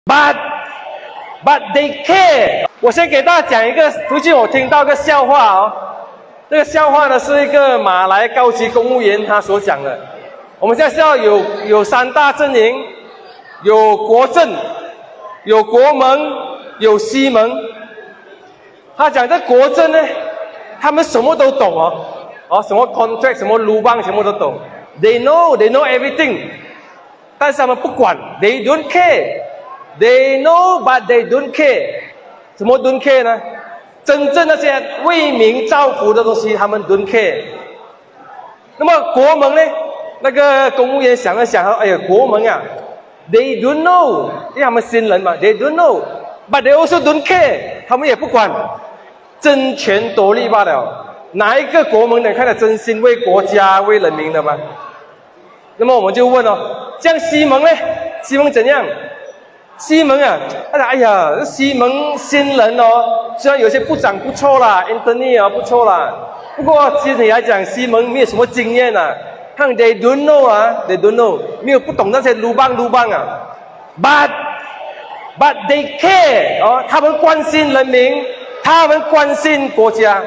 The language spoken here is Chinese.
But they care。我先给大家讲一个，最近我听到个笑话哦。这个笑话呢是一个马来高级公务员他所讲的。我们现在是要有三大阵营，有国政，有国盟，有西盟。他讲这国政呢，他们什么都懂什么 contract， 什么lubang，什么都懂。They know everything， 但是他们不管 ，they don't care。They know, but they don't care。什么 don't care 呢？真正那些为民造福的东西，他们 don't care。那么国盟呢？那个公务员想了想，哎呀，国盟啊 ，they don't know， 因为他们新人嘛 ，they don't know，but they also don't care， 他们也不管，争权夺利罢了。哪一个国盟能看得真心为国家、为人民的吗？那么我们就问这样西盟呢？西盟怎样？西盟啊，哎呀，西盟新人虽然有些部长不错啦 ，Anthony 不错啦，不过其实来讲，西盟没有什么经验啊，看 they don't know， they don't know， 没有不懂那些lubang啊 ，but they care 他们关心人民，他们关心国家。